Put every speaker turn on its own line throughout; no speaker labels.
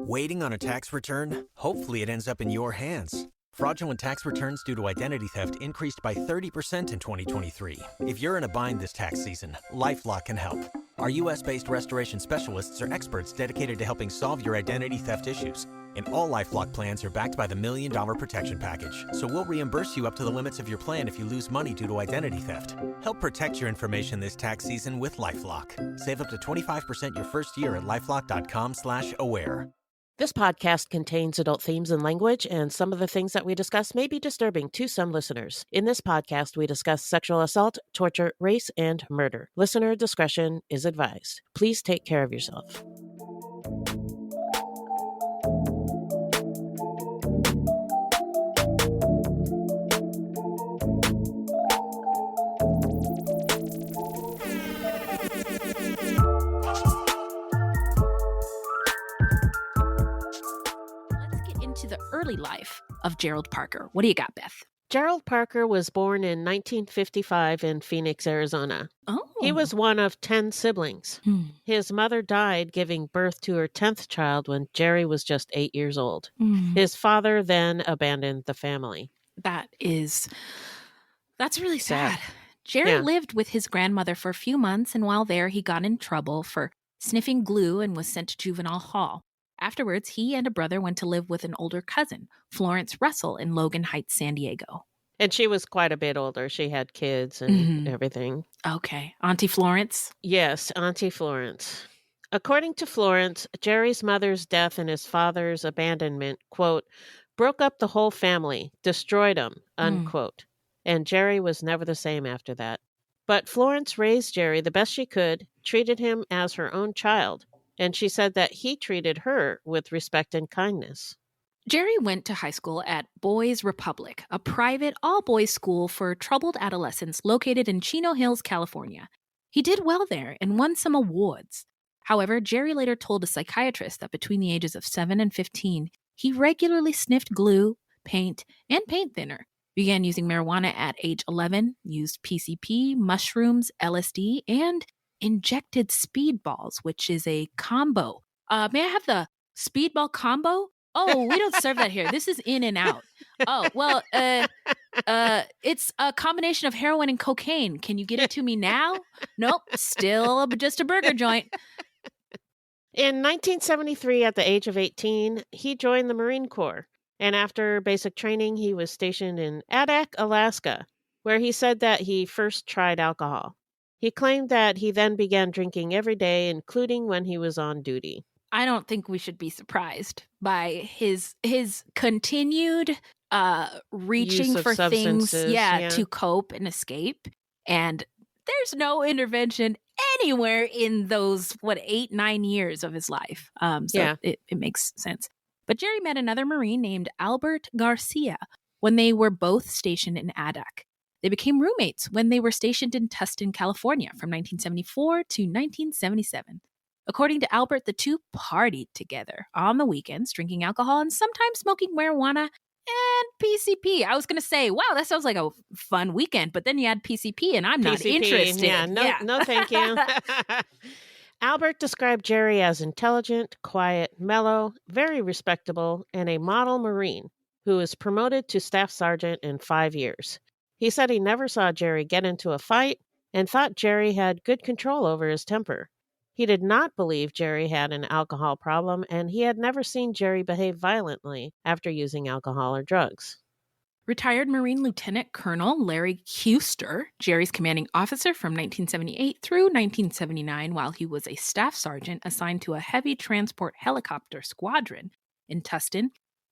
Waiting on a tax return? Hopefully it ends up in your hands. Fraudulent tax returns due to identity theft increased by 30% in 2023. If you're in a bind this tax season, LifeLock can help. Our U.S.-based restoration specialists are experts dedicated to helping solve your identity theft issues. And all LifeLock plans are backed by the $1 Million Protection Package. So we'll reimburse you up to the limits of your plan if you lose money due to identity theft. Help protect your information this tax season with LifeLock. Save up to 25% your first year at LifeLock.com/aware.
This podcast contains adult themes and language, and some of the things that we discuss may be disturbing to some listeners. In this podcast, we discuss sexual assault, torture, race, and murder. Listener discretion is advised. Please take care of yourself.
Early life of Gerald Parker. What do you got, Beth?
Gerald Parker was born in 1955 in Phoenix, Arizona.
Oh.
He was one of 10 siblings. His mother died giving birth to her 10th child when Jerry was just 8 years old. His father then abandoned the family.
That's really sad. Jerry lived with his grandmother for a few months, and while there, he got in trouble for sniffing glue and was sent to juvenile hall. Afterwards, he and a brother went to live with an older cousin, Florence Russell, in Logan Heights, San Diego.
And she was quite a bit older. She had kids and everything.
Okay. Auntie Florence?
Yes, Auntie Florence. According to Florence, Jerry's mother's death and his father's abandonment, quote, broke up the whole family, destroyed them, unquote. And Jerry was never the same after that. But Florence raised Jerry the best she could, treated him as her own child. And she said that he treated her with respect and kindness.
Jerry went to high school at Boys Republic, a private all-boys school for troubled adolescents located in Chino Hills, California. He did well there and won some awards. However, Jerry later told a psychiatrist that between the ages of 7 and 15, he regularly sniffed glue, paint, and paint thinner, began using marijuana at age 11, used PCP, mushrooms, LSD, and injected speedballs, which is a combo. May I have the speedball combo? Oh, we don't serve that here. This is in and out. Oh, well, it's a combination of heroin and cocaine. Can you get it to me now? Nope, still just a burger joint.
In 1973, at the age of 18, he joined the Marine Corps. And after basic training, he was stationed in Adak, Alaska, where he said that he first tried alcohol. He claimed that he then began drinking every day, including when he was on duty.
I don't think we should be surprised by his continued reaching for things to cope and escape. And there's no intervention anywhere in those, 8-9 years of his life. It makes sense. But Jerry met another Marine named Albert Garcia when they were both stationed in Adak. They became roommates when they were stationed in Tustin, California from 1974 to 1977. According to Albert, the two partied together on the weekends, drinking alcohol and sometimes smoking marijuana and PCP. I was going to say, wow, that sounds like a fun weekend, but then you add PCP and I'm not interested.
No, thank you. Albert described Jerry as intelligent, quiet, mellow, very respectable, and a model Marine who was promoted to staff sergeant in 5 years. He said he never saw Jerry get into a fight and thought Jerry had good control over his temper. He did not believe Jerry had an alcohol problem, and he had never seen Jerry behave violently after using alcohol or drugs.
Retired Marine Lieutenant Colonel Larry Huster, Jerry's commanding officer from 1978 through 1979, while he was a staff sergeant assigned to a heavy transport helicopter squadron in Tustin,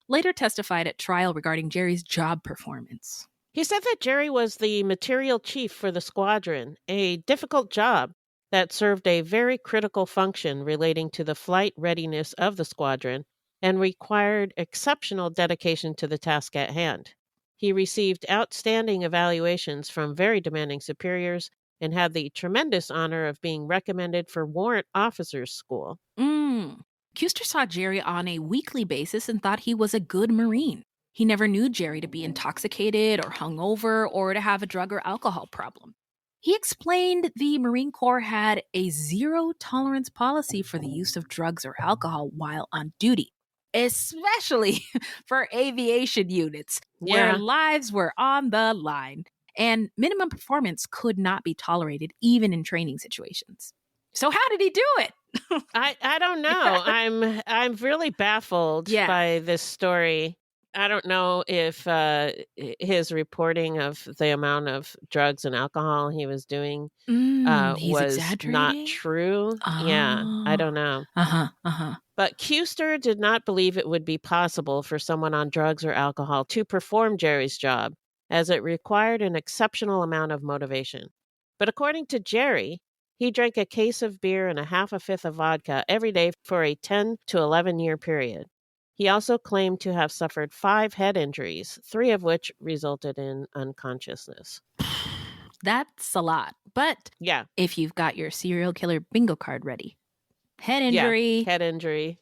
later testified at trial regarding Jerry's job performance.
He said that Jerry was the material chief for the squadron, a difficult job that served a very critical function relating to the flight readiness of the squadron and required exceptional dedication to the task at hand. He received outstanding evaluations from very demanding superiors and had the tremendous honor of being recommended for Warrant Officers School.
Custer saw Jerry on a weekly basis and thought he was a good Marine. He never knew Jerry to be intoxicated or hungover or to have a drug or alcohol problem. He explained the Marine Corps had a zero-tolerance policy for the use of drugs or alcohol while on duty. especially for aviation units where lives were on the line. And minimum performance could not be tolerated even in training situations. So how did he do it?
I don't know. I'm really baffled by this story. I don't know if his reporting of the amount of drugs and alcohol he was doing was not true.
Oh.
Yeah, I don't know. But Custer did not believe it would be possible for someone on drugs or alcohol to perform Jerry's job, as it required an exceptional amount of motivation. But according to Jerry, he drank a case of beer and a half a fifth of vodka every day for a 10 to 11 year period. He also claimed to have suffered 5 head injuries, 3 of which resulted in unconsciousness.
That's a lot. But if you've got your serial killer bingo card ready. Head injury.
Head injury.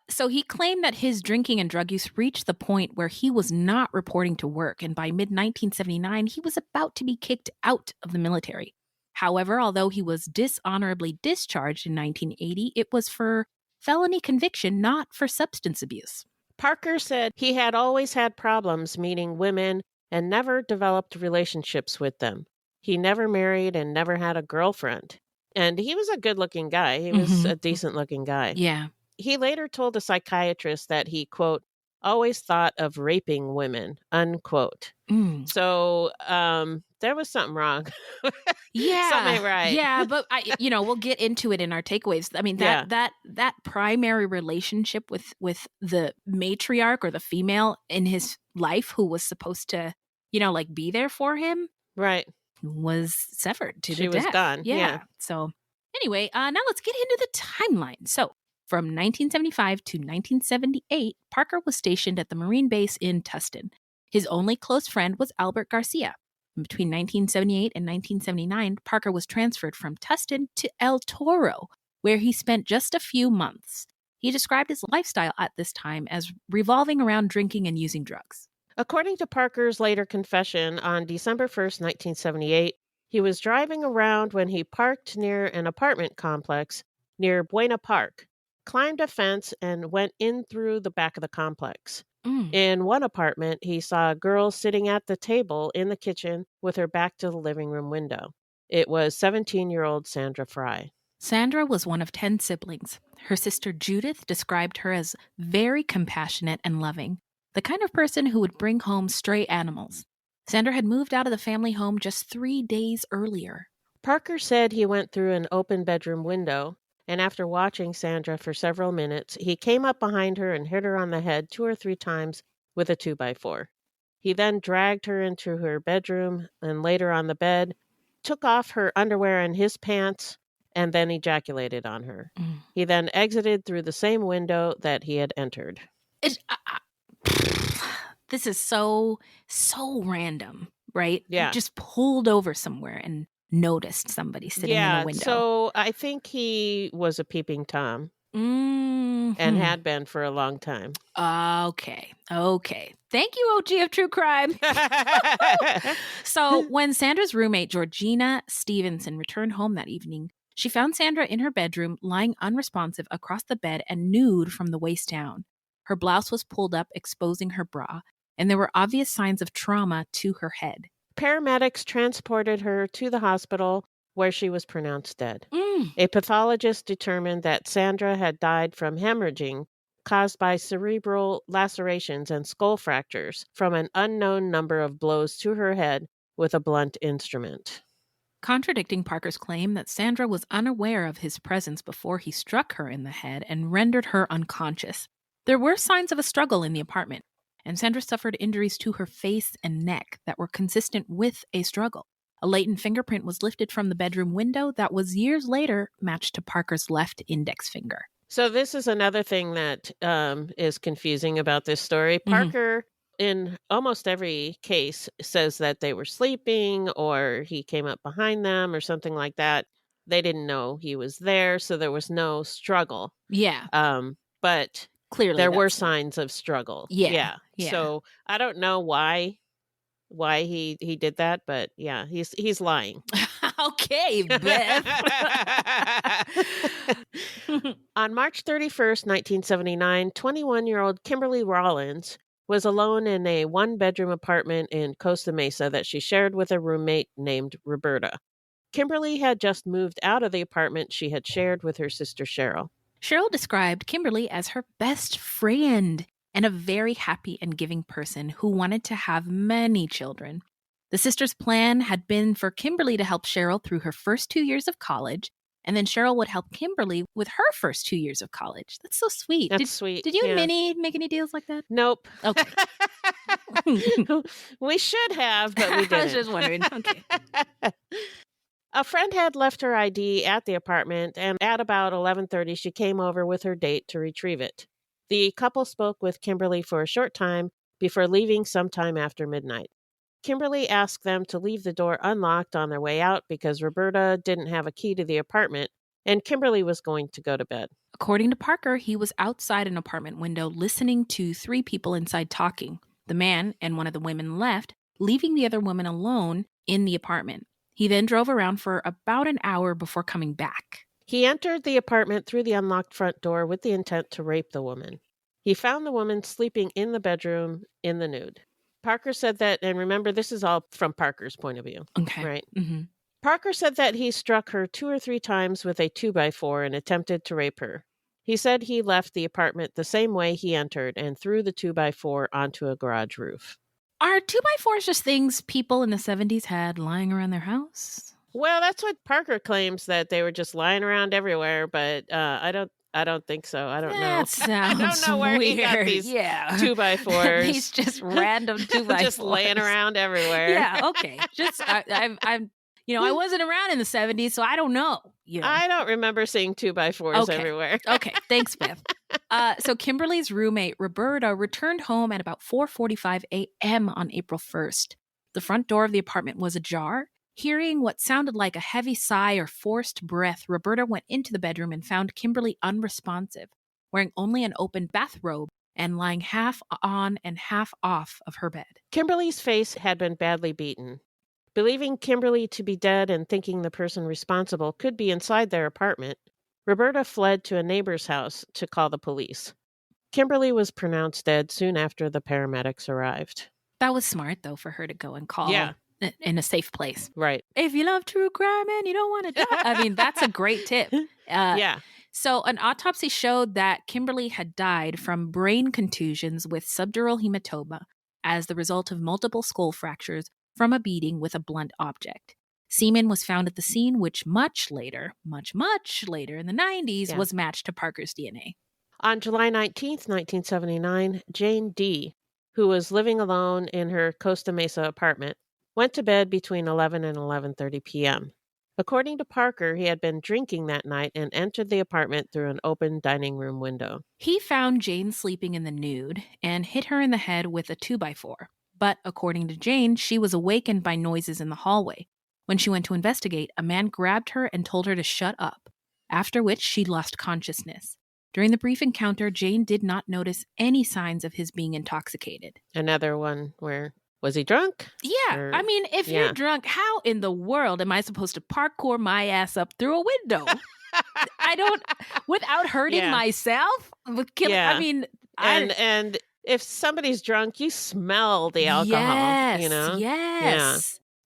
So he claimed that his drinking and drug use reached the point where he was not reporting to work. And by mid-1979, he was about to be kicked out of the military. However, although he was dishonorably discharged in 1980, it was for felony conviction, not for substance abuse.
Parker said he had always had problems meeting women and never developed relationships with them. He never married and never had a girlfriend. And he was a good-looking guy. He was a decent-looking guy.
Yeah.
He later told a psychiatrist that he, quote, always thought of raping women, unquote. So there was something wrong. Something ain't right.
Yeah, but we'll get into it in our takeaways. I mean, that primary relationship with the matriarch or the female in his life who was supposed to, be there for him.
Right.
Was severed to the
death. She was gone. Yeah.
So anyway, now let's get into the timeline. So from 1975 to 1978, Parker was stationed at the Marine base in Tustin. His only close friend was Albert Garcia. Between 1978 and 1979, Parker was transferred from Tustin to El Toro, where he spent just a few months. He described his lifestyle at this time as revolving around drinking and using drugs.
According to Parker's later confession, on December 1st, 1978, he was driving around when he parked near an apartment complex near Buena Park, climbed a fence, and went in through the back of the complex. In one apartment, he saw a girl sitting at the table in the kitchen with her back to the living room window. It was 17-year-old Sandra Fry.
Sandra was one of 10 siblings. Her sister Judith described her as very compassionate and loving, the kind of person who would bring home stray animals. Sandra had moved out of the family home just 3 days earlier.
Parker said he went through an open bedroom window, and after watching Sandra for several minutes, he came up behind her and hit her on the head 2 or 3 times with a 2x4. He then dragged her into her bedroom and laid her on the bed, took off her underwear and his pants, and then ejaculated on her. He then exited through the same window that he had entered.
This is so random, right?
Yeah.
Just pulled over somewhere and noticed somebody sitting in the window.
So I think he was a peeping Tom and had been for a long time.
Okay. Thank you, OG of True Crime. So when Sandra's roommate, Georgina Stevenson, returned home that evening, she found Sandra in her bedroom, lying unresponsive across the bed and nude from the waist down. Her blouse was pulled up, exposing her bra, and there were obvious signs of trauma to her head.
Paramedics transported her to the hospital where she was pronounced dead. A pathologist determined that Sandra had died from hemorrhaging caused by cerebral lacerations and skull fractures from an unknown number of blows to her head with a blunt instrument.
Contradicting Parker's claim that Sandra was unaware of his presence before he struck her in the head and rendered her unconscious, there were signs of a struggle in the apartment, and Sandra suffered injuries to her face and neck that were consistent with a struggle. A latent fingerprint was lifted from the bedroom window that was years later matched to Parker's left index finger.
So this is another thing that is confusing about this story. Parker, in almost every case, says that they were sleeping or he came up behind them or something like that. They didn't know he was there, so there was no struggle.
Yeah.
But
clearly
there were signs of struggle.
Yeah.
So I don't know why he did that, but yeah, he's lying.
Okay, Beth.
On March 31st, 1979, 21-year-old Kimberly Rollins was alone in a one-bedroom apartment in Costa Mesa that she shared with a roommate named Roberta. Kimberly had just moved out of the apartment she had shared with her sister Cheryl.
Cheryl described Kimberly as her best friend and a very happy and giving person who wanted to have many children. The sisters' plan had been for Kimberly to help Cheryl through her first 2 years of college, and then Cheryl would help Kimberly with her first 2 years of college. That's so sweet.
That's sweet.
Did you and Minnie make any deals like that?
Nope.
Okay.
We should have, but we didn't.
I was just wondering. Okay.
A friend had left her ID at the apartment, and at about 11:30, she came over with her date to retrieve it. The couple spoke with Kimberly for a short time before leaving sometime after midnight. Kimberly asked them to leave the door unlocked on their way out because Roberta didn't have a key to the apartment, and Kimberly was going to go to bed.
According to Parker, he was outside an apartment window listening to 3 people inside talking. The man and one of the women left, leaving the other woman alone in the apartment. He then drove around for about an hour before coming back.
He entered the apartment through the unlocked front door with the intent to rape the woman. He found the woman sleeping in the bedroom in the nude. Parker said that, and remember, this is all from Parker's point of view.
Okay.
Right?
Mm-hmm.
Parker said that he struck her 2 or 3 times with a 2x4 and attempted to rape her. He said he left the apartment the same way he entered and threw the 2x4 onto a garage roof.
Are 2x4s just things people in the 70s had lying around their house?
Well, that's what Parker claims, that they were just lying around everywhere, but I don't think so. I don't know.
That sounds
I don't know where
weird.
he got these 2x4s.
These just random 2x4s.
Just laying around everywhere.
Yeah, okay. Just I'm I wasn't around in the 70s, so I don't know.
I don't remember seeing 2x4s everywhere.
Okay, thanks, Beth. So Kimberly's roommate, Roberta, returned home at about 4:45 a.m. on April 1st. The front door of the apartment was ajar. Hearing what sounded like a heavy sigh or forced breath, Roberta went into the bedroom and found Kimberly unresponsive, wearing only an open bathrobe and lying half on and half off of her bed.
Kimberly's face had been badly beaten. Believing Kimberly to be dead and thinking the person responsible could be inside their apartment, Roberta fled to a neighbor's house to call the police. Kimberly was pronounced dead soon after the paramedics arrived.
That was smart, though, for her to go and call in a safe place.
Right.
If you love true crime and you don't want to die. I mean, that's a great tip.
Yeah.
So an autopsy showed that Kimberly had died from brain contusions with subdural hematoma as the result of multiple skull fractures from a beating with a blunt object. Semen was found at the scene, which much later in the 90s, was matched to Parker's DNA.
On July 19th, 1979, Jane D., who was living alone in her Costa Mesa apartment, went to bed between 11 and 11:30 p.m. According to Parker, he had been drinking that night and entered the apartment through an open dining room window.
He found Jane sleeping in the nude and hit her in the head with a 2x4. But according to Jane, she was awakened by noises in the hallway. When she went to investigate, a man grabbed her and told her to shut up, after which she lost consciousness. During the brief encounter, Jane did not notice any signs of his being intoxicated.
Another one where, was he drunk?
Yeah. I mean, if you're drunk, how in the world am I supposed to parkour my ass up through a window? Without hurting myself? I mean,
and if somebody's drunk, you smell the alcohol,
Yes.
Yes.
Yeah.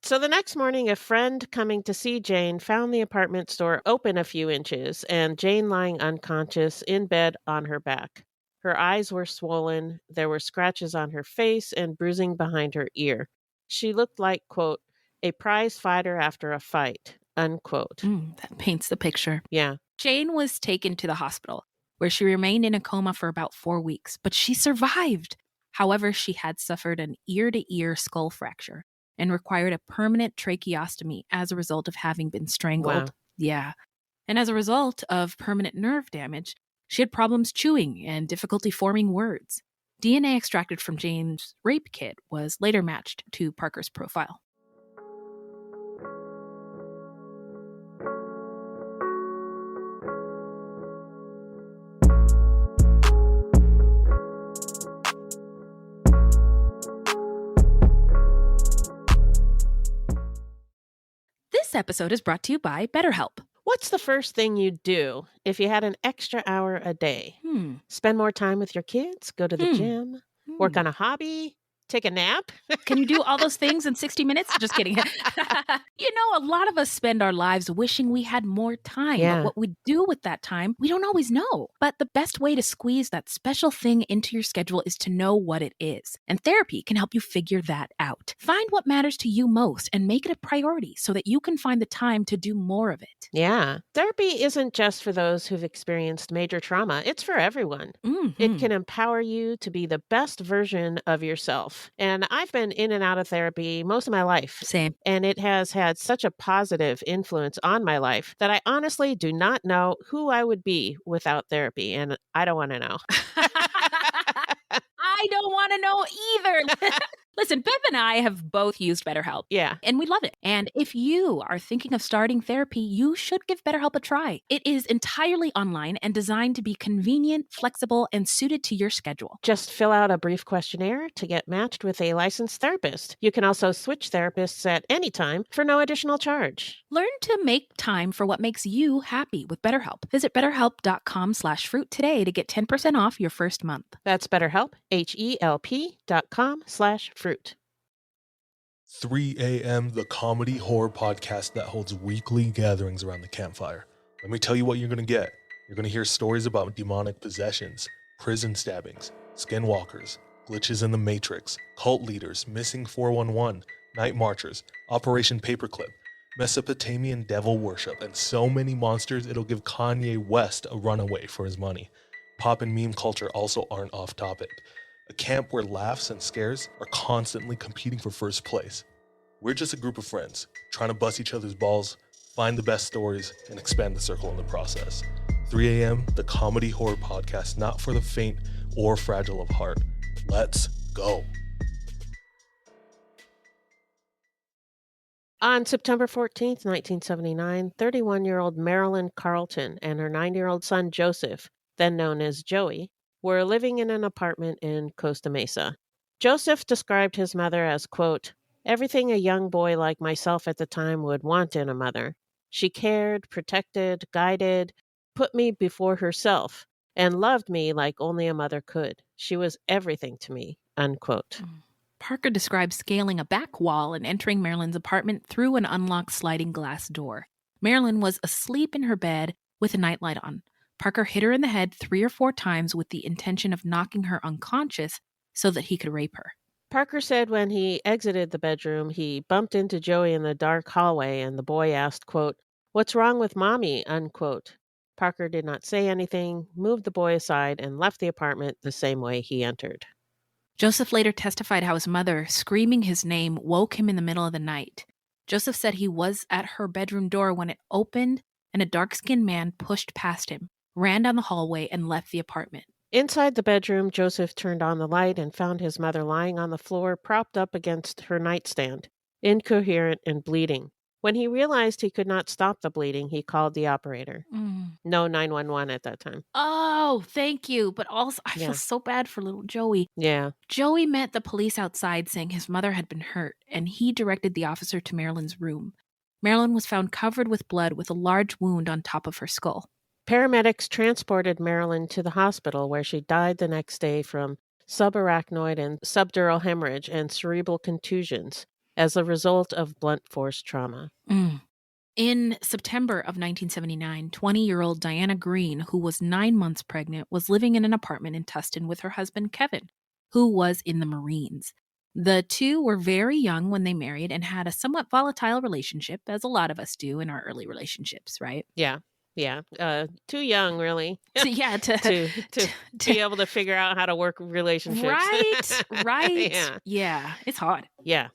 So the next morning, a friend coming to see Jane found the apartment door open a few inches and Jane lying unconscious in bed on her back. Her eyes were swollen. There were scratches on her face and bruising behind her ear. She looked like, quote, a prize fighter after a fight, unquote.
That paints the picture.
Yeah.
Jane was taken to the hospital, where she remained in a coma for about 4 weeks, but she survived. However, she had suffered an ear-to-ear skull fracture and required a permanent tracheostomy as a result of having been strangled.
Wow.
Yeah. And as a result of permanent nerve damage, she had problems chewing and difficulty forming words. DNA extracted from Jane's rape kit was later matched to Parker's profile. This episode is brought to you by BetterHelp.
What's the first thing you'd do if you had an extra hour a day? Spend more time with your kids, go to the gym, work on a hobby, take a nap?
Can you do all those things in 60 minutes? Just kidding. A lot of us spend our lives wishing we had more time.
Yeah.
But what we do with that time, we don't always know. But the best way to squeeze that special thing into your schedule is to know what it is. And therapy can help you figure that out. Find what matters to you most and make it a priority so that you can find the time to do more of it.
Yeah. Therapy isn't just for those who've experienced major trauma. It's for everyone. It can empower you to be the best version of yourself. And I've been in and out of therapy most of my life.
Same.
And it has had such a positive influence on my life that I honestly do not know who I would be without therapy. And I don't want to know.
I don't want to know either. Listen, Beth and I have both used BetterHelp.
Yeah.
And we love it. And if you are thinking of starting therapy, you should give BetterHelp a try. It is entirely online and designed to be convenient, flexible, and suited to your schedule.
Just fill out a brief questionnaire to get matched with a licensed therapist. You can also switch therapists at any time for no additional charge.
Learn to make time for what makes you happy with BetterHelp. Visit betterhelp.com/fruit today to get 10% off your first month.
That's BetterHelp, HELP.com/fruit.
3 a.m., the comedy horror podcast that holds weekly gatherings around the campfire. Let me tell you what you're going to get. You're going to hear stories about demonic possessions, prison stabbings, skinwalkers, glitches in the Matrix, cult leaders, missing 411, night marchers, Operation Paperclip, Mesopotamian devil worship, and so many monsters it'll give Kanye West a runaway for his money. Pop and meme culture also aren't off topic. A camp where laughs and scares are constantly competing for first place. We're just a group of friends, trying to bust each other's balls, find the best stories, and expand the circle in the process. 3 a.m., the comedy horror podcast, not for the faint or fragile of heart. Let's go.
On September 14th, 1979, 31-year-old Marilyn Carlton and her 9-year-old son Joseph, then known as Joey, were living in an apartment in Costa Mesa. Joseph described his mother as, quote, everything a young boy like myself at the time would want in a mother. She cared, protected, guided, put me before herself, and loved me like only a mother could. She was everything to me, unquote.
Parker describes scaling a back wall and entering Marilyn's apartment through an unlocked sliding glass door. Marilyn was asleep in her bed with a nightlight on. Parker hit her in the head 3 or 4 times with the intention of knocking her unconscious so that he could rape her.
Parker said when he exited the bedroom, he bumped into Joey in the dark hallway and the boy asked, quote, what's wrong with mommy, unquote. Parker did not say anything, moved the boy aside, and left the apartment the same way he entered.
Joseph later testified how his mother, screaming his name, woke him in the middle of the night. Joseph said he was at her bedroom door when it opened and a dark-skinned man pushed past him, ran down the hallway, and left the apartment.
Inside the bedroom, Joseph turned on the light and found his mother lying on the floor, propped up against her nightstand, incoherent and bleeding. When he realized he could not stop the bleeding, he called the operator. No 911 at that time.
Oh, thank you. But also, I feel so bad for little Joey.
Yeah.
Joey met the police outside saying his mother had been hurt, and he directed the officer to Marilyn's room. Marilyn was found covered with blood with a large wound on top of her skull.
Paramedics transported Marilyn to the hospital where she died the next day from subarachnoid and subdural hemorrhage and cerebral contusions as a result of blunt force trauma.
In September of 1979, 20-year-old Diana Green, who was 9 months pregnant, was living in an apartment in Tustin with her husband, Kevin, who was in the Marines. The two were very young when they married and had a somewhat volatile relationship, as a lot of us do in our early relationships, right?
Yeah. Too young, really.
So, yeah, to
be able to figure out how to work relationships.
Right. Yeah, it's hard.
Yeah.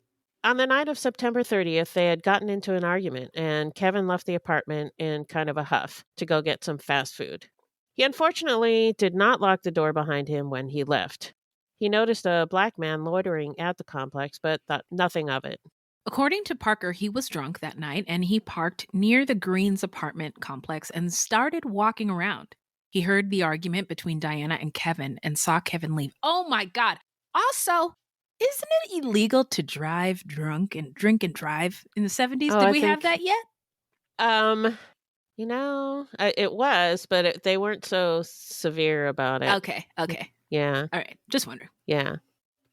On the night of September 30th, they had gotten into an argument, and Kevin left the apartment in kind of a huff to go get some fast food. He unfortunately did not lock the door behind him when he left. He noticed a black man loitering at the complex, but thought nothing of it.
According to Parker, he was drunk that night, and he parked near the Greens apartment complex and started walking around. He heard the argument between Diana and Kevin and saw Kevin leave. Oh my God. Also, isn't it illegal to drive drunk and drink and drive in the 70s? Did we have that yet?
It was, but they weren't so severe about it.
Okay.
Yeah.
All right. Just wondering.
Yeah.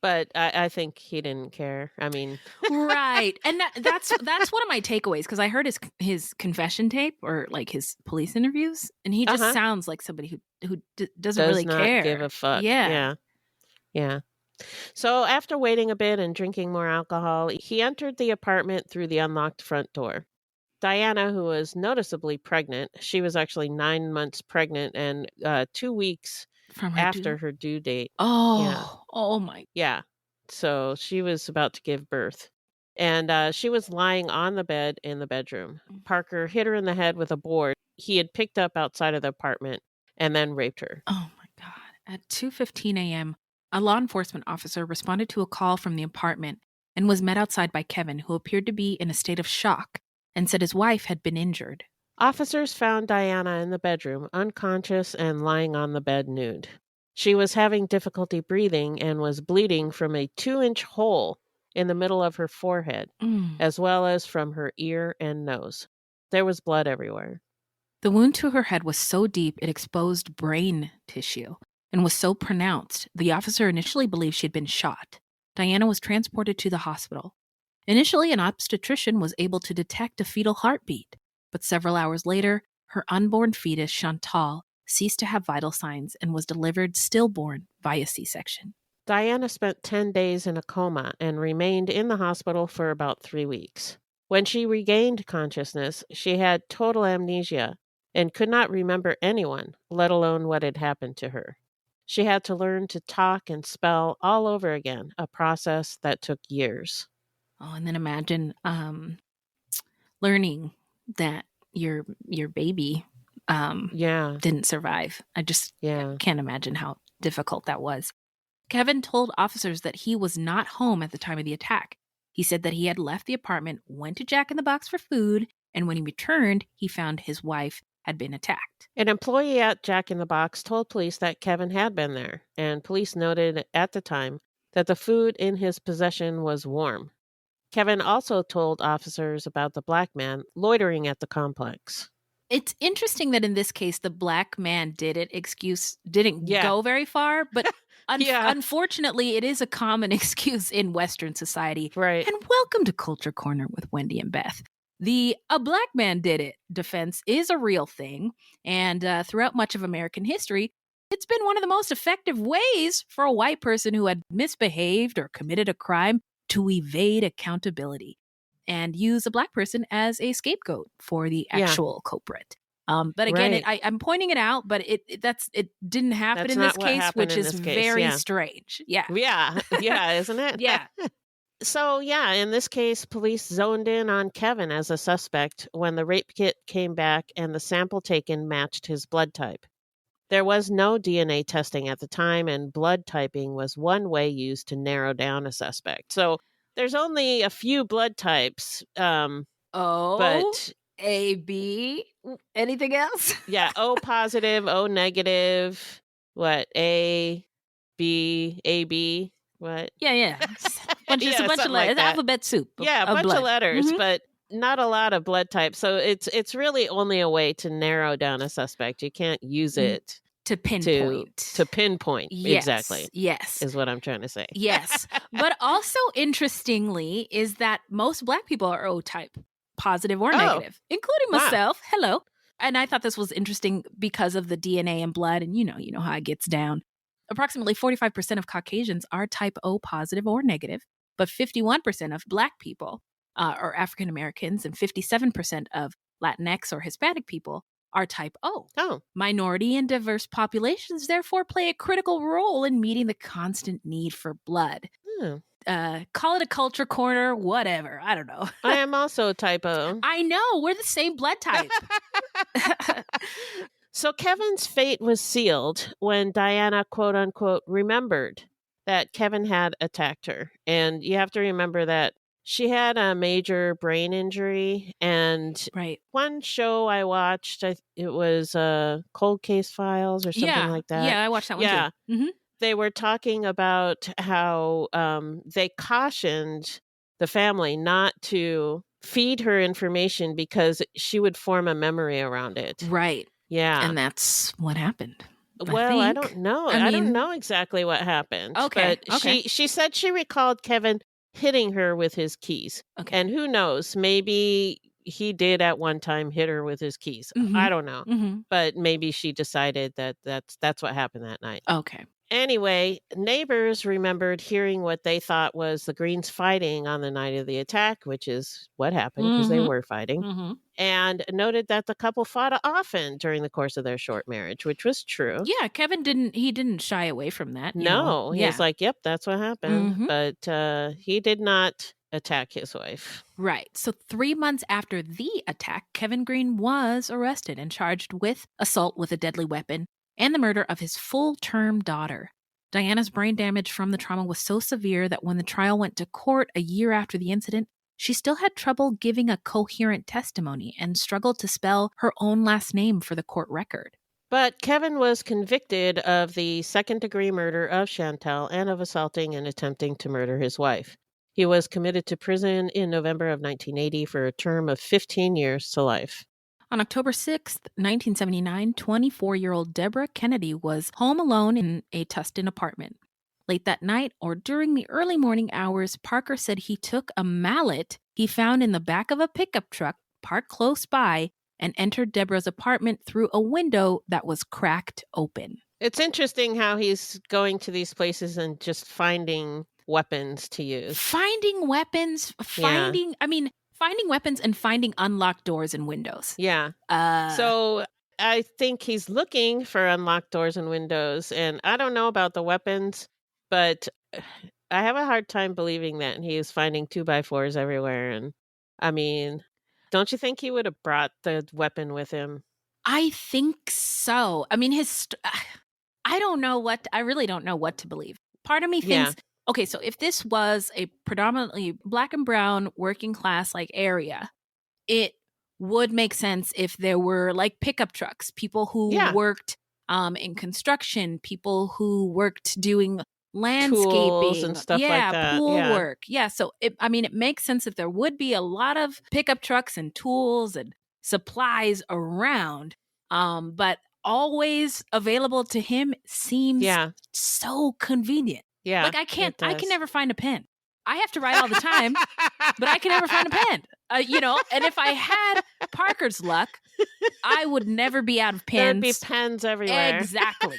But I think he didn't care. I mean,
right, and that's one of my takeaways, because I heard his confession tape, or like his police interviews, and he just sounds like somebody who doesn't really care,
give a fuck.
Yeah.
So after waiting a bit and drinking more alcohol, he entered the apartment through the unlocked front door. Diana, who was noticeably pregnant, she was actually 9 months pregnant and 2 weeks
from
her due date.
Oh my.
Yeah. So she was about to give birth. And she was lying on the bed in the bedroom. Parker hit her in the head with a board he had picked up outside of the apartment and then raped her.
Oh my God. At 2:15 a.m., a law enforcement officer responded to a call from the apartment and was met outside by Kevin, who appeared to be in a state of shock and said his wife had been injured.
Officers found Diana in the bedroom, unconscious and lying on the bed nude. She was having difficulty breathing and was bleeding from a 2-inch hole in the middle of her forehead, as well as from her ear and nose. There was blood everywhere.
The wound to her head was so deep it exposed brain tissue and was so pronounced, the officer initially believed she had been shot. Diana was transported to the hospital. Initially, an obstetrician was able to detect a fetal heartbeat, but several hours later, her unborn fetus, Chantal, ceased to have vital signs and was delivered stillborn via C-section.
Diana spent 10 days in a coma and remained in the hospital for about 3 weeks. When she regained consciousness, she had total amnesia and could not remember anyone, let alone what had happened to her. She had to learn to talk and spell all over again, a process that took years.
Oh, and then imagine learning that your baby didn't survive. I just can't imagine how difficult that was. Kevin told officers that he was not home at the time of the attack. He said that he had left the apartment, went to Jack in the Box for food, and when he returned, he found his wife had been attacked.
An employee at Jack in the Box told police that Kevin had been there, and police noted at the time that the food in his possession was warm. Kevin also told officers about the black man loitering at the complex.
It's interesting that in this case, the black man didn't go very far, but unfortunately, it is a common excuse in Western society.
Right.
And welcome to Culture Corner with Wendy and Beth. A black man did it defense is a real thing, and throughout much of American history, it's been one of the most effective ways for a white person who had misbehaved or committed a crime to evade accountability and use a black person as a scapegoat for the actual culprit. But again, I'm pointing it out, but it didn't happen in this case, which is very strange. Yeah.
Yeah, isn't it?
Yeah.
So, in this case, police zoned in on Kevin as a suspect when the rape kit came back and the sample taken matched his blood type. There was no DNA testing at the time, and blood typing was one way used to narrow down a suspect. So there's only a few blood types. But
A, B, anything else?
Yeah, O positive, O negative, what, A, B, AB, what?
Yeah. Just a bunch of letters. Like alphabet soup.
A bunch of letters, but not a lot of blood types. So it's really only a way to narrow down a suspect. You can't use it
to pinpoint.
To pinpoint.
Yes,
exactly.
Yes.
Is what I'm trying to say.
Yes. But also, interestingly, is that most black people are O-type, positive or negative, including myself. Hello. And I thought this was interesting because of the DNA and blood, and you know how it gets down. Approximately 45% of Caucasians are type O positive or negative, but 51% of black people are African Americans, and 57% of Latinx or Hispanic people are type O. Minority and diverse populations therefore play a critical role in meeting the constant need for blood. Call it a culture corner, whatever. I don't know.
I am also type O.
I know. We're the same blood type.
So Kevin's fate was sealed when Diana, quote unquote, remembered that Kevin had attacked her. And you have to remember that she had a major brain injury. And one show I watched, it was Cold Case Files or something like that.
Yeah, I watched that one too. Mm-hmm.
They were talking about how they cautioned the family not to feed her information because she would form a memory around it.
Right.
Yeah.
And that's what happened.
Well, I don't know. I don't know exactly what happened.
Okay.
But she said she recalled Kevin hitting her with his keys.
Okay.
And who knows, maybe he did at one time hit her with his keys.
Mm-hmm.
I don't know.
Mm-hmm.
But maybe she decided that that's what happened that night.
Okay.
Anyway, neighbors remembered hearing what they thought was the Greens fighting on the night of the attack, which is what happened because they were fighting, and noted that the couple fought often during the course of their short marriage, which was true.
Yeah, Kevin didn't shy away from that.
No, he was like, yep, that's what happened. But he did not attack his wife.
Right. So 3 months after the attack, Kevin Green was arrested and charged with assault with a deadly weapon and the murder of his full-term daughter. Diana's brain damage from the trauma was so severe that when the trial went to court a year after the incident, she still had trouble giving a coherent testimony and struggled to spell her own last name for the court record.
But Kevin was convicted of the second-degree murder of Chantel and of assaulting and attempting to murder his wife. He was committed to prison in November of 1980 for a term of 15 years to life.
On October 6th, 1979, 24-year-old Deborah Kennedy was home alone in a Tustin apartment. Late that night, or during the early morning hours, Parker said he took a mallet he found in the back of a pickup truck parked close by and entered Deborah's apartment through a window that was cracked open.
It's interesting how he's going to these places and just finding weapons to use.
Finding weapons, finding weapons and finding unlocked doors and windows.
Yeah. So I think he's looking for unlocked doors and windows. And I don't know about the weapons, but I have a hard time believing that he is finding 2x4s everywhere. And I mean, don't you think he would have brought the weapon with him?
I think so. I mean, I really don't know what to believe. Part of me thinks, okay, so if this was a predominantly black and brown working class like area, it would make sense if there were like pickup trucks, people who worked in construction, people who worked doing landscaping
tools and stuff like that.
Pool work. Yeah. So it makes sense if there would be a lot of pickup trucks and tools and supplies around. But always available to him seems so convenient.
Yeah.
Like I can never find a pen. I have to write all the time, but I can never find a pen. And if I had Parker's luck, I would never be out of pens.
There'd be pens everywhere.
Exactly.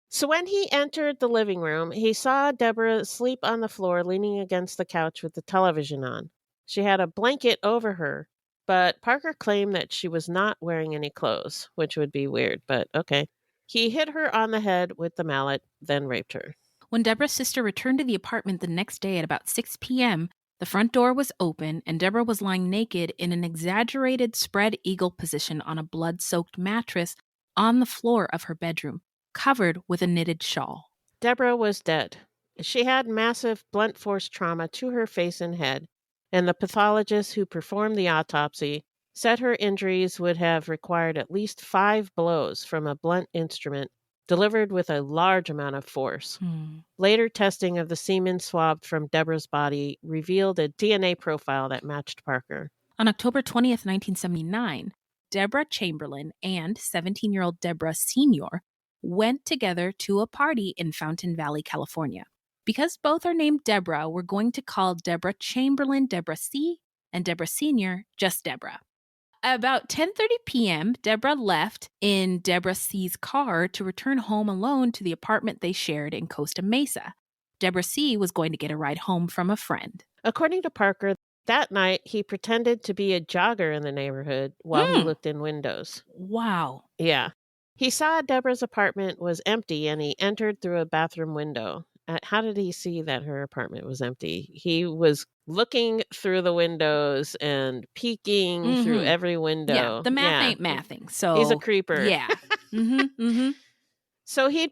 So when he entered the living room, he saw Deborah asleep on the floor, leaning against the couch with the television on. She had a blanket over her, but Parker claimed that she was not wearing any clothes, which would be weird, but okay. He hit her on the head with the mallet, then raped her.
When Deborah's sister returned to the apartment the next day at about 6 p.m., the front door was open and Deborah was lying naked in an exaggerated spread eagle position on a blood-soaked mattress on the floor of her bedroom, covered with a knitted shawl.
Deborah was dead. She had massive blunt force trauma to her face and head, and the pathologist who performed the autopsy said her injuries would have required at least 5 blows from a blunt instrument delivered with a large amount of force. Later testing of the semen swabbed from Deborah's body revealed a DNA profile that matched Parker.
On October 20th, 1979, Deborah Chamberlain and 17-year-old Deborah Sr. went together to a party in Fountain Valley, California. Because both are named Deborah, we're going to call Deborah Chamberlain Deborah C. and Deborah Sr. just Deborah. About 10:30 p.m., Deborah left in Deborah C.'s car to return home alone to the apartment they shared in Costa Mesa. Deborah C. was going to get a ride home from a friend.
According to Parker, that night he pretended to be a jogger in the neighborhood while he looked in windows.
Wow.
Yeah. He saw Deborah's apartment was empty and he entered through a bathroom window. How did he see that her apartment was empty? He was looking through the windows and peeking through every window.
Yeah, the math ain't mathing. So
he's a creeper.
Yeah.
So he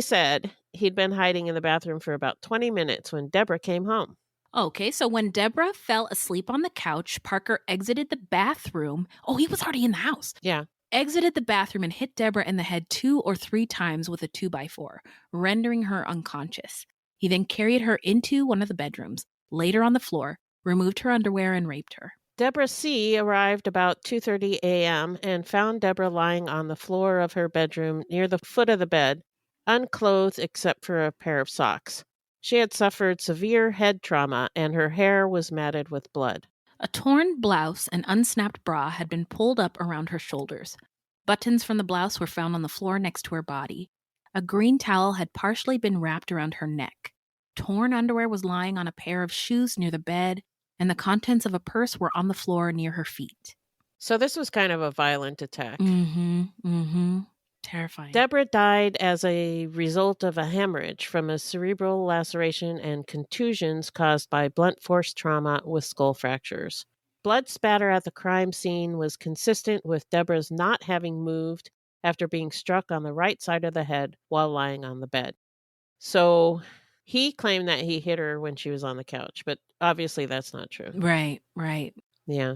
said he'd been hiding in the bathroom for about 20 minutes when Deborah came home.
Okay, so when Deborah fell asleep on the couch, Parker exited the bathroom. Oh, he was already in the house.
Yeah.
Exited the bathroom and hit Deborah in the head 2 or 3 times with a 2x4, rendering her unconscious. He then carried her into one of the bedrooms, laid her on the floor, removed her underwear, and raped her.
Deborah C. arrived about 2:30 a.m. and found Deborah lying on the floor of her bedroom near the foot of the bed, unclothed except for a pair of socks. She had suffered severe head trauma and her hair was matted with blood.
A torn blouse and unsnapped bra had been pulled up around her shoulders. Buttons from the blouse were found on the floor next to her body. A green towel had partially been wrapped around her neck. Torn underwear was lying on a pair of shoes near the bed, and the contents of a purse were on the floor near her feet.
So this was kind of a violent attack.
Terrifying.
Deborah died as a result of a hemorrhage from a cerebral laceration and contusions caused by blunt force trauma with skull fractures. Blood spatter at the crime scene was consistent with Deborah's not having moved after being struck on the right side of the head while lying on the bed. So he claimed that he hit her when she was on the couch, but obviously that's not true.
Right.
Yeah.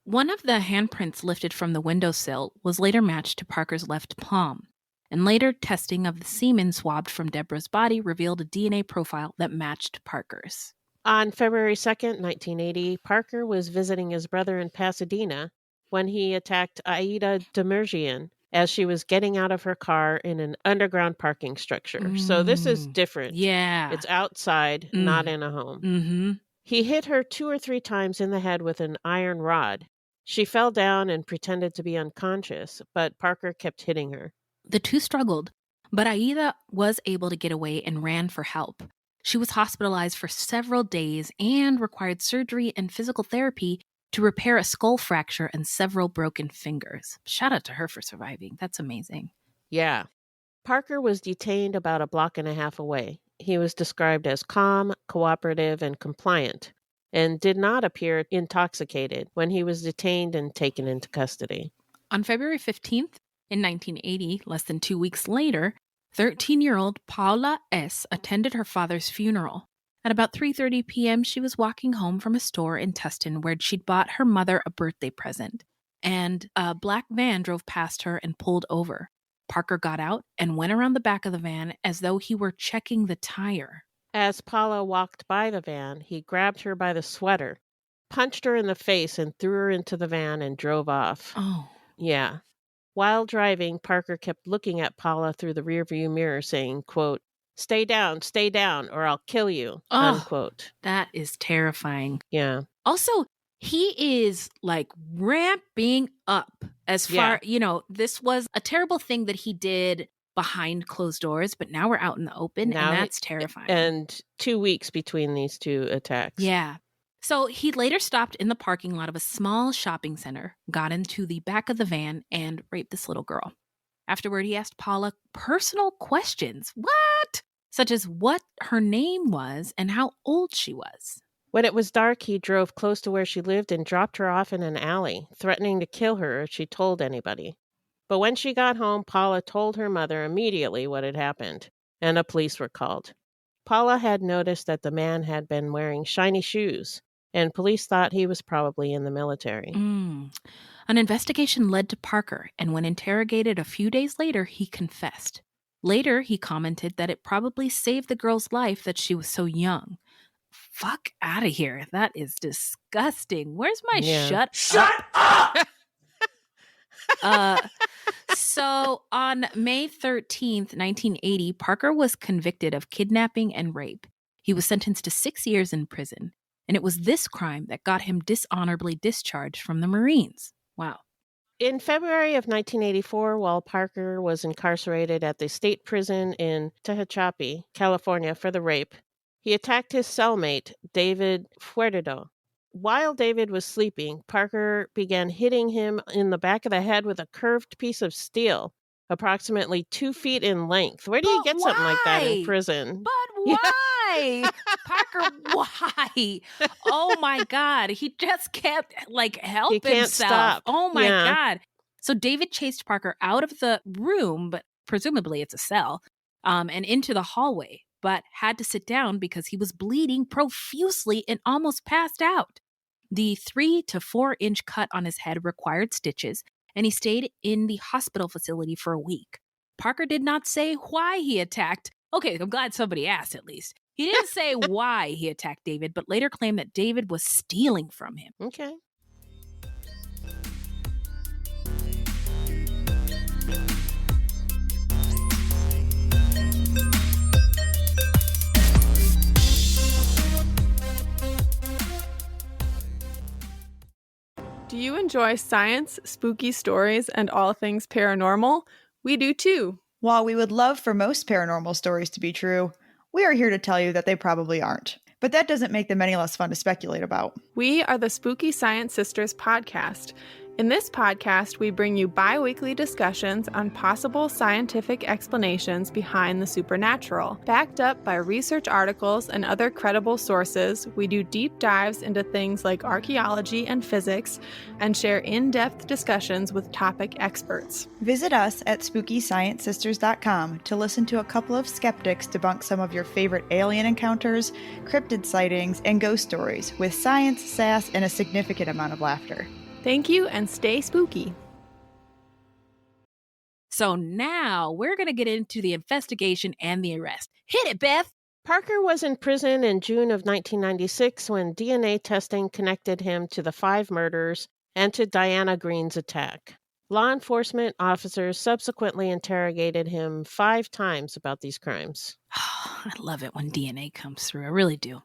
One of the handprints lifted from the windowsill was later matched to Parker's left palm, and later testing of the semen swabbed from Deborah's body revealed a DNA profile that matched Parker's.
On February 2nd, 1980, Parker was visiting his brother in Pasadena when he attacked Aida Demirjian as she was getting out of her car in an underground parking structure. So this is different.
Yeah.
It's outside, not in a home. He hit her 2 or 3 times in the head with an iron rod. She fell down and pretended to be unconscious, but Parker kept hitting her.
The two struggled, but Aida was able to get away and ran for help. She was hospitalized for several days and required surgery and physical therapy to repair a skull fracture and several broken fingers. Shout out to her for surviving. That's amazing.
Yeah. Parker was detained about a block and a half away. He was described as calm, cooperative, and compliant, and did not appear intoxicated when he was detained and taken into custody.
On February 15th, in 1980, less than 2 weeks later, 13-year-old Paula S. attended her father's funeral. At about 3:30 p.m., she was walking home from a store in Tustin where she'd bought her mother a birthday present, and a black van drove past her and pulled over. Parker got out and went around the back of the van as though he were checking the tire.
As Paula walked by the van, he grabbed her by the sweater, punched her in the face, and threw her into the van and drove off.
Oh.
Yeah. While driving, Parker kept looking at Paula through the rearview mirror saying, quote, stay down, or I'll kill you, unquote.
That is terrifying.
Yeah.
Also, he is like ramping up as far, this was a terrible thing that he did behind closed doors, but now we're out in the open, and that's terrifying.
And 2 weeks between these two attacks.
Yeah. So he later stopped in the parking lot of a small shopping center, got into the back of the van, and raped this little girl. Afterward, he asked Paula personal questions. What? Such as what her name was and how old she was.
When it was dark, he drove close to where she lived and dropped her off in an alley, threatening to kill her if she told anybody. But when she got home, Paula told her mother immediately what had happened, and the police were called. Paula had noticed that the man had been wearing shiny shoes, and police thought he was probably in the military.
An investigation led to Parker, and when interrogated a few days later, he confessed. Later, he commented that it probably saved the girl's life that she was so young. Fuck out of here. That is disgusting. Where's my shut up? So on May 13th, 1980, Parker was convicted of kidnapping and rape. He was sentenced to 6 years in prison. And it was this crime that got him dishonorably discharged from the Marines. Wow.
In February of 1984, while Parker was incarcerated at the state prison in Tehachapi, California for the rape, he attacked his cellmate, David Fuertedo. While David was sleeping, Parker began hitting him in the back of the head with a curved piece of steel, approximately 2 feet in length. Where do you get something like that in prison?
But why? Parker, why? Oh my God. He just kept help
he can't
himself.
Stop.
Oh my God. So David chased Parker out of the room, but presumably it's a cell, and into the hallway, but had to sit down because he was bleeding profusely and almost passed out. The 3 to 4 inch cut on his head required stitches, and he stayed in the hospital facility for a week. Parker did not say why he attacked. Okay, I'm glad somebody asked at least. He didn't say why he attacked David, but later claimed that David was stealing from him.
Okay.
Do you enjoy science, spooky stories, and all things paranormal? We do too.
While we would love for most paranormal stories to be true, we are here to tell you that they probably aren't. But that doesn't make them any less fun to speculate about.
We are the Spooky Science Sisters podcast. In this podcast, we bring you bi-weekly discussions on possible scientific explanations behind the supernatural. Backed up by research articles and other credible sources, we do deep dives into things like archaeology and physics and share in-depth discussions with topic experts.
Visit us at SpookyScienceSisters.com to listen to a couple of skeptics debunk some of your favorite alien encounters, cryptid sightings, and ghost stories with science, sass, and a significant amount of laughter.
Thank you, and stay spooky.
So now we're going to get into the investigation and the arrest. Hit it, Beth!
Parker was in prison in June of 1996 when DNA testing connected him to the 5 murders and to Diana Green's attack. Law enforcement officers subsequently interrogated him 5 times about these crimes.
I love it when DNA comes through. I really do.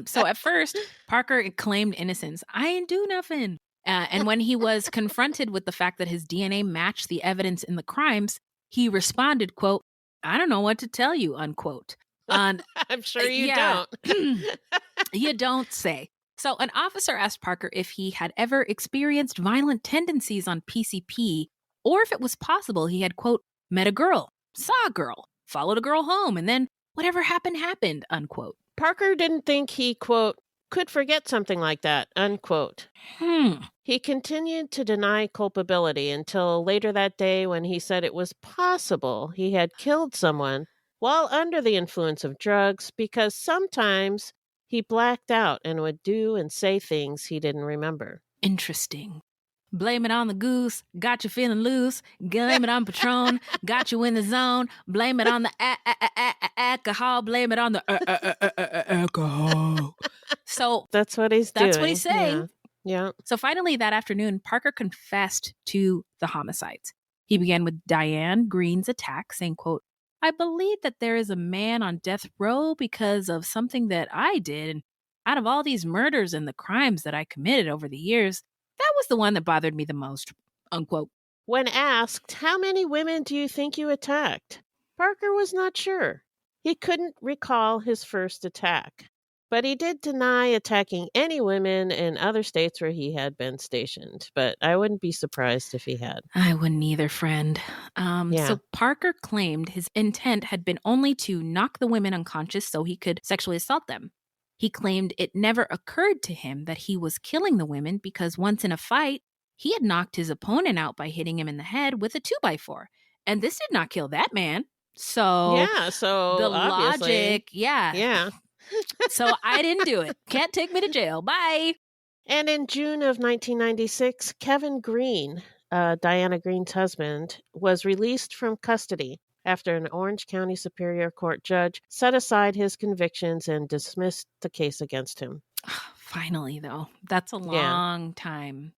So at first, Parker claimed innocence. I ain't do nothing. And when he was confronted with the fact that his DNA matched the evidence in the crimes, he responded, quote, "I don't know what to tell you," unquote.
I'm sure you don't.
You don't say. So an officer asked Parker if he had ever experienced violent tendencies on PCP, or if it was possible he had, quote, met a girl, saw a girl, followed a girl home, and then whatever happened, unquote.
Parker didn't think he, quote, could forget something like that, unquote. He continued to deny culpability until later that day when he said it was possible he had killed someone while under the influence of drugs because sometimes he blacked out and would do and say things he didn't remember.
Interesting. Blame it on the goose, got you feeling loose. Blame it on Patron, got you in the zone. Blame it on the alcohol. Blame it on the alcohol. So
that's what he's doing.
That's what he's saying.
Yeah.
So finally that afternoon, Parker confessed to the homicides. He began with Diane Green's attack, saying, quote, "I believe that there is a man on death row because of something that I did. And out of all these murders and the crimes that I committed over the years, that was the one that bothered me the most," unquote.
When asked, how many women do you think you attacked? Parker was not sure. He couldn't recall his first attack. But he did deny attacking any women in other states where he had been stationed. But I wouldn't be surprised if he had.
I wouldn't either, friend. So Parker claimed his intent had been only to knock the women unconscious so he could sexually assault them. He claimed it never occurred to him that he was killing the women because once in a fight, he had knocked his opponent out by hitting him in the head with a 2x4. And this did not kill that man. So the logic,
Yeah.
So I didn't do it. Can't take me to jail. Bye.
And in June of 1996, Kevin Green, Diana Green's husband, was released from custody after an Orange County Superior Court judge set aside his convictions and dismissed the case against him.
Finally, though. That's a long time.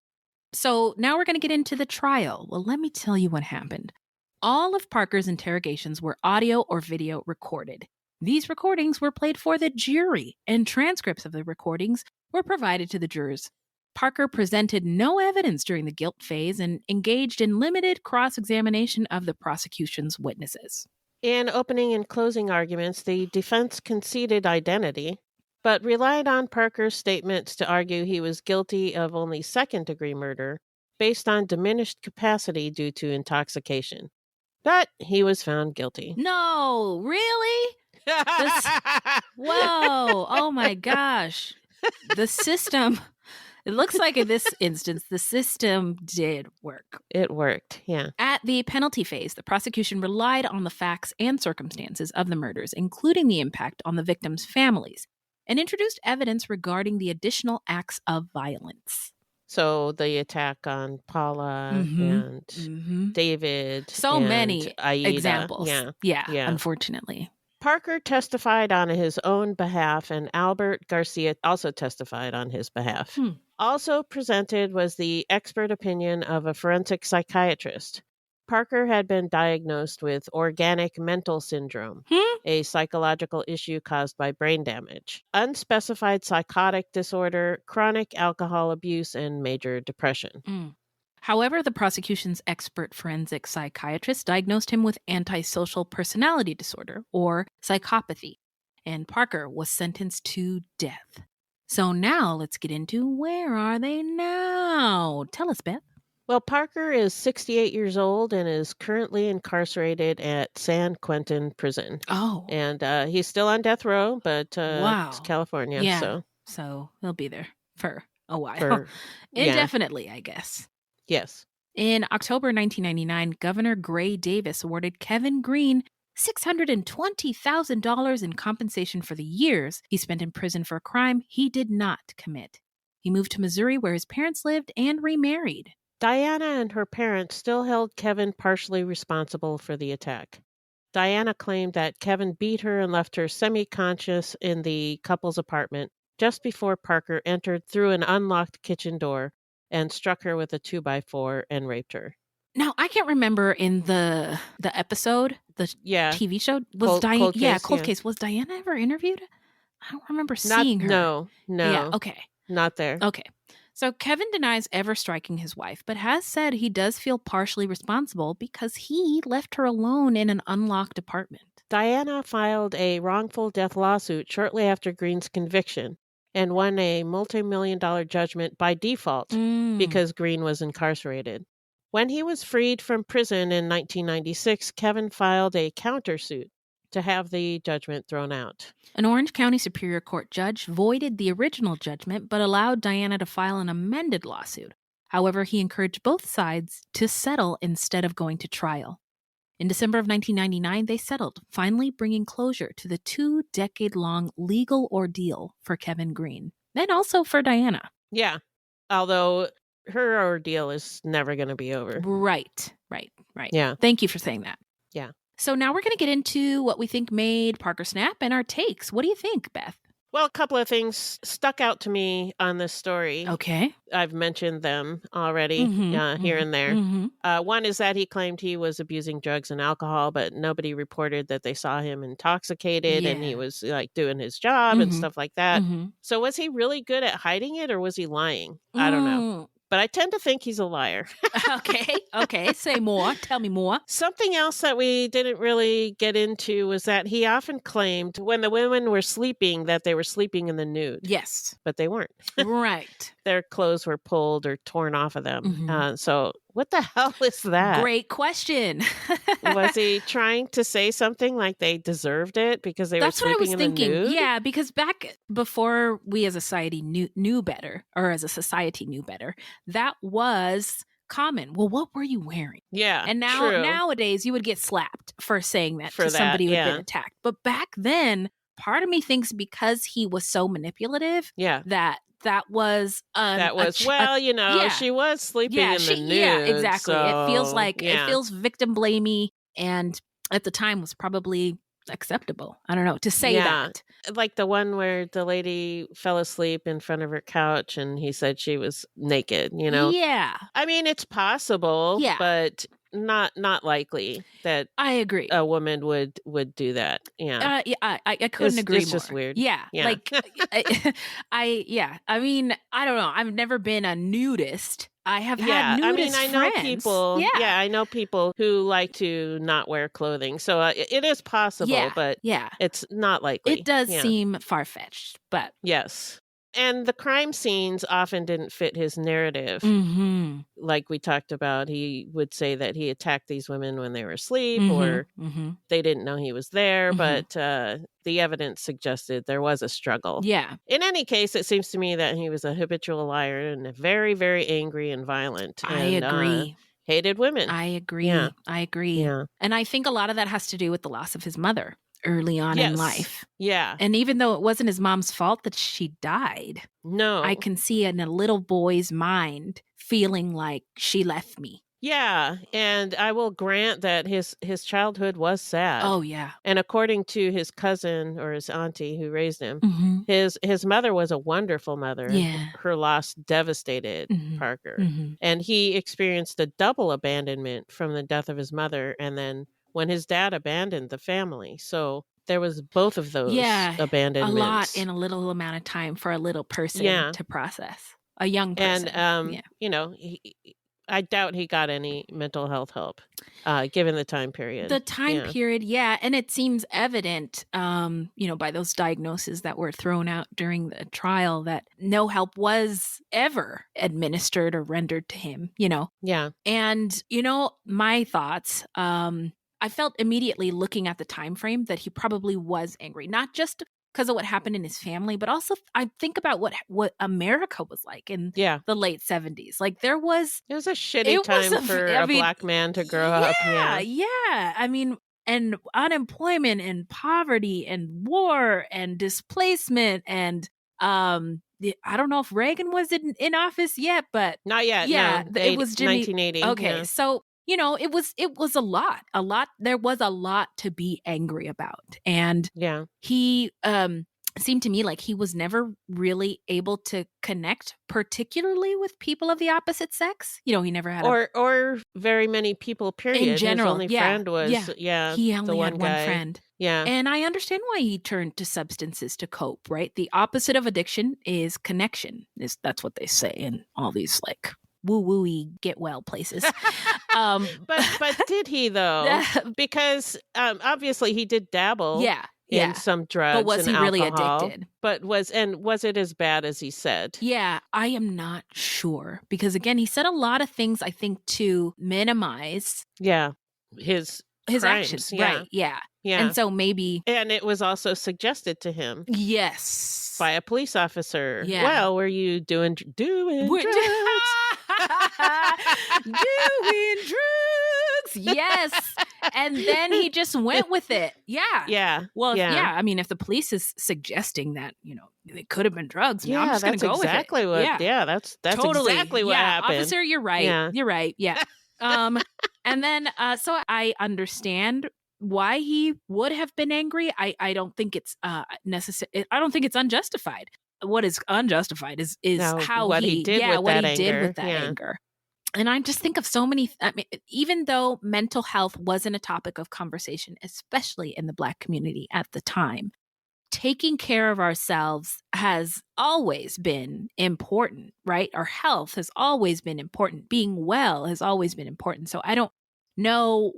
So now we're going to get into the trial. Well, let me tell you what happened. All of Parker's interrogations were audio or video recorded. These recordings were played for the jury, and transcripts of the recordings were provided to the jurors. Parker presented no evidence during the guilt phase and engaged in limited cross-examination of the prosecution's witnesses.
In opening and closing arguments, the defense conceded identity, but relied on Parker's statements to argue he was guilty of only second-degree murder based on diminished capacity due to intoxication. But he was found guilty.
No, really? Whoa, oh my gosh. The system, it looks like in this instance, the system did work.
It worked, yeah.
At the penalty phase, the prosecution relied on the facts and circumstances of the murders, including the impact on the victims' families, and introduced evidence regarding the additional acts of violence.
So the attack on Paula and David.
So
and
many
Aida.
examples. Yeah,
Yeah.
Unfortunately.
Parker testified on his own behalf, and Albert Garcia also testified on his behalf. Also presented was the expert opinion of a forensic psychiatrist. Parker had been diagnosed with organic mental syndrome, a psychological issue caused by brain damage, unspecified psychotic disorder, chronic alcohol abuse, and major depression.
However, the prosecution's expert forensic psychiatrist diagnosed him with antisocial personality disorder, or psychopathy, and Parker was sentenced to death. So now let's get into where are they now? Tell us, Beth.
Well, Parker is 68 years old and is currently incarcerated at San Quentin Prison.
Oh.
And he's still on death row, but it's California.
Yeah. So he'll be there for a while. Indefinitely, I guess.
Yes.
In October 1999, Governor Gray Davis awarded Kevin Green $620,000 in compensation for the years he spent in prison for a crime he did not commit. He moved to Missouri, where his parents lived, and remarried.
Diana and her parents still held Kevin partially responsible for the attack. Diana claimed that Kevin beat her and left her semi-conscious in the couple's apartment just before Parker entered through an unlocked kitchen door and struck her with a 2x4 and raped her.
Now, I can't remember in the episode, the TV show, was Diana... Cold Case. Was Diana ever interviewed? I don't remember seeing her.
No.
Yeah, okay.
Not there.
Okay. So Kevin denies ever striking his wife, but has said he does feel partially responsible because he left her alone in an unlocked apartment.
Diana filed a wrongful death lawsuit shortly after Green's conviction and won a multi-million-dollar judgment by default because Green was incarcerated. When he was freed from prison in 1996, Kevin filed a countersuit to have the judgment thrown out.
An Orange County Superior Court judge voided the original judgment but allowed Diana to file an amended lawsuit. However, he encouraged both sides to settle instead of going to trial. In December of 1999, they settled, finally bringing closure to the 2-decade-long legal ordeal for Kevin Green, and also for Diana.
Yeah, although her ordeal is never going to be over.
Right.
Yeah.
Thank you for saying that.
Yeah.
So now we're going to get into what we think made Parker snap and our takes. What do you think, Beth?
Well, a couple of things stuck out to me on this story.
Okay.
I've mentioned them already here and there. One is that he claimed he was abusing drugs and alcohol, but nobody reported that they saw him intoxicated and he was like doing his job and stuff like that. So was he really good at hiding it or was he lying? I don't know. But I tend to think he's a liar.
Okay. Say more. Tell me more.
Something else that we didn't really get into was that he often claimed when the women were sleeping that they were sleeping in the nude.
Yes.
But they weren't.
Right.
Their clothes were pulled or torn off of them. So what the hell is that?
Great question.
Was he trying to say something like they deserved it because they were sleeping in the nude?
Yeah, because back before we as a society knew better, or as a society knew better, that was common. Well, what were you wearing?
Yeah,
and nowadays you would get slapped for saying that to somebody who had been attacked. But back then, part of me thinks because he was so manipulative, that was she was sleeping in the nude. Yeah, exactly.
So,
it feels victim blamey, and at the time was probably acceptable. I don't know, to say that.
Like the one where the lady fell asleep in front of her couch and he said she was naked, you know?
Yeah.
I mean, it's possible, but not likely that
I agree
a woman would do that. Yeah.
I couldn't agree more.
It's just weird.
Yeah. Like I mean, I don't know. I've never been a nudist. I have had nudist
I know
friends.
people. Yeah, I know people who like to not wear clothing. So it is possible, but it's not likely.
It does seem far-fetched, but
yes. And the crime scenes often didn't fit his narrative. Like we talked about, he would say that he attacked these women when they were asleep or they didn't know he was there. But the evidence suggested there was a struggle.
Yeah.
In any case, it seems to me that he was a habitual liar and very, very angry and violent.
I agree.
Hated women.
I agree. Yeah. I agree.
Yeah.
And I think a lot of that has to do with the loss of his mother early on in life.
Yeah.
And even though it wasn't his mom's fault that she died,
no,
I can see in a little boy's mind feeling like she left me.
Yeah, and I will grant that his childhood was sad.
Oh, yeah.
And according to his cousin or his auntie who raised him,
Mm-hmm.
his mother was a wonderful mother.
Yeah.
Her loss devastated Parker. And he experienced a double abandonment from the death of his mother and then when his dad abandoned the family. So there was both of those abandonments.
A lot in a little amount of time for a little person to process. A young person.
And, you know, I doubt he got any mental health help, given the time period.
The time period, and it seems evident, you know, by those diagnoses that were thrown out during the trial that no help was ever administered or rendered to him, you know?
Yeah.
And, you know, my thoughts, I felt immediately looking at the time frame that he probably was angry, not just because of what happened in his family, but also I think about what America was like in the late 70s. Like it was a
shitty time for a Black man to grow up.
Yeah. I mean, and unemployment and poverty and war and displacement and I don't know if Reagan was in office yet, but
not yet.
Yeah,
no.
It was Jimmy.
1980.
Okay, so you know, it was a lot. There was a lot to be angry about. And he seemed to me like he was never really able to connect particularly with people of the opposite sex. You know, he never had
or very many people, period.
In general,
his only friend was
he only had one friend.
Yeah.
And I understand why he turned to substances to cope, right? The opposite of addiction is connection. That's what they say in all these like woo-woo-y get well places.
But did he though? Because obviously he did dabble in some drugs.
But was he
alcohol,
really addicted?
But was it as bad as he said?
Yeah, I am not sure. Because again, he said a lot of things, I think, to minimize
his crimes.
actions. Right. Yeah. And so maybe.
And it was also suggested to him.
Yes.
By a police officer.
Yeah.
Well, were you doing drugs? Doing drugs.
Yes. And then he just went with it. Yeah.
Yeah.
Well, yeah. I mean, if the police is suggesting that, you know, it could have been drugs, I'm just going to go
exactly
with it.
That's totally exactly what happened.
Officer, you're right.
Yeah.
You're right. Yeah. And then, so I understand why he would have been angry. I don't think it's necessary. I don't think it's unjustified. What is unjustified is
what he did with that
anger. And I just think of so many, I mean, even though mental health wasn't a topic of conversation, especially in the Black community at the time, taking care of ourselves has always been important, right? Our health has always been important. Being well has always been important. So I don't know,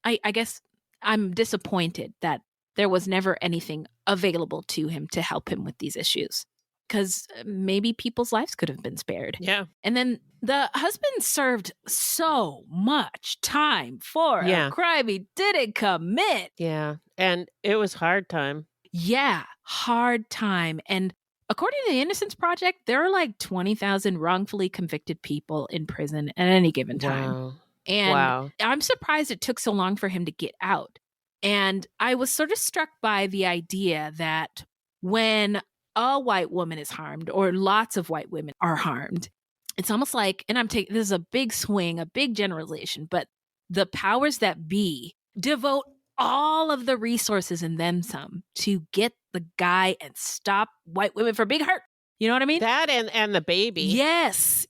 I guess I'm disappointed that there was never anything available to him to help him with these issues. Because maybe people's lives could have been spared.
Yeah.
And then the husband served so much time for a crime he didn't commit.
Yeah. And it was hard time.
Yeah. Hard time. And according to the Innocence Project, there are like 20,000 wrongfully convicted people in prison at any given time.
Wow.
And I'm surprised it took so long for him to get out. And I was sort of struck by the idea that when a white woman is harmed or lots of white women are harmed, it's almost like, and this is a big swing, a big generalization, but the powers that be devote all of the resources and then some to get the guy and stop white women from being hurt. You know what I mean?
That and the baby.
Yes.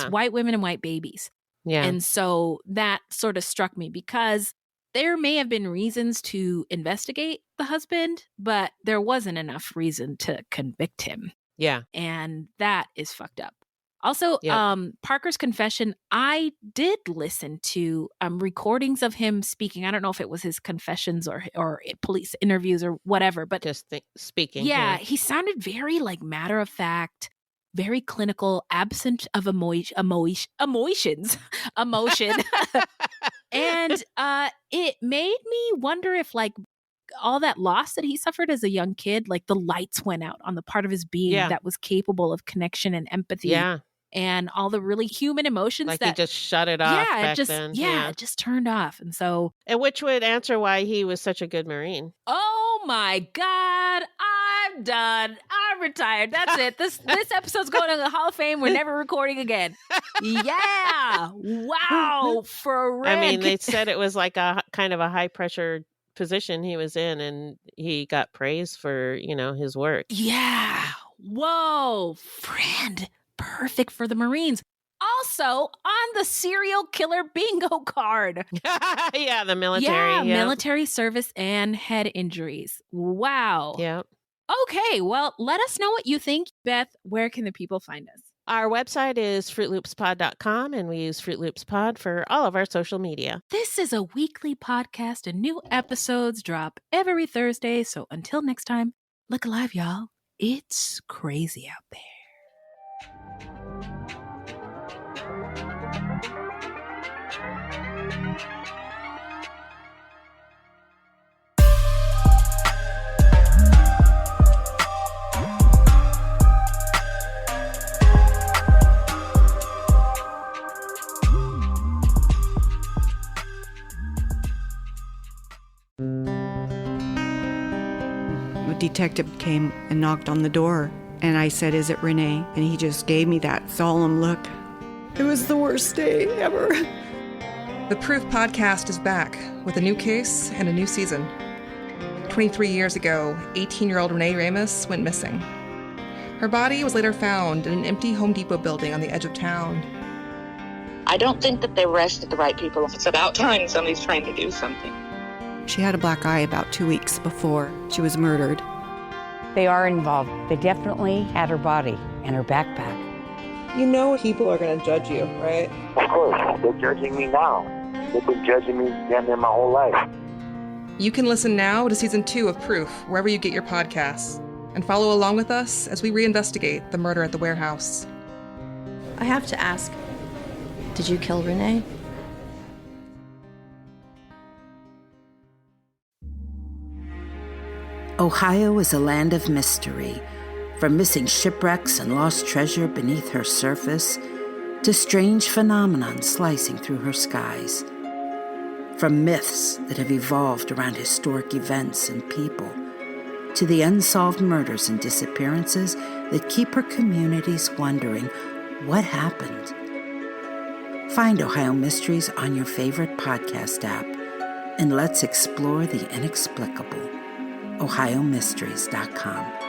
White women and white babies.
Yeah.
And so that sort of struck me because there may have been reasons to investigate the husband, but there wasn't enough reason to convict him.
Yeah.
And that is fucked up. Also, Parker's confession, I did listen to recordings of him speaking. I don't know if it was his confessions or police interviews or whatever, but
just speaking.
Yeah, he sounded very like matter of fact, very clinical, absent of emotions. And it made me wonder if like all that loss that he suffered as a young kid, like the lights went out on the part of his being that was capable of connection and empathy.
Yeah.
And all the really human emotions
like
that
he just shut it off back then.
It just turned off. And so,
and which would answer why he was such a good Marine.
Oh Oh my God, I'm done. I'm retired. That's it. This episode's going to the Hall of Fame. We're never recording again. Yeah. Wow. For real.
I mean, they said it was like a kind of a high pressure position he was in, and he got praise for, his work.
Yeah. Whoa, friend. Perfect for the Marines. Also on the serial killer bingo card.
Yeah, the military.
Yeah, military service and head injuries. Wow.
Yeah.
Okay, well, let us know what you think. Beth, where can the people find us?
Our website is fruitloopspod.com, and we use Fruit Loops Pod for all of our social media.
This is a weekly podcast, and new episodes drop every Thursday. So until next time, look alive, y'all. It's crazy out there.
A detective came and knocked on the door, and I said, "Is it Renee?" And he just gave me that solemn look. It was the worst day ever.
The Proof podcast is back with a new case and a new season. 23 years ago, 18-year-old Renee Ramos went missing. Her body was later found in an empty Home Depot building on the edge of town.
I don't think that they arrested the right people. It's about time somebody's trying to do something.
She had a black eye about 2 weeks before she was murdered.
They are involved. They definitely had her body and her backpack.
You know people are going to judge you, right?
Of course. They're judging me now. They've been judging me damn near my whole life.
You can listen now to Season 2 of Proof, wherever you get your podcasts, and follow along with us as we reinvestigate the murder at the warehouse.
I have to ask, did you kill Renee?
Ohio is a land of mystery, from missing shipwrecks and lost treasure beneath her surface to strange phenomenon slicing through her skies. From myths that have evolved around historic events and people to the unsolved murders and disappearances that keep her communities wondering what happened. Find Ohio Mysteries on your favorite podcast app, and let's explore the inexplicable. OhioMysteries.com.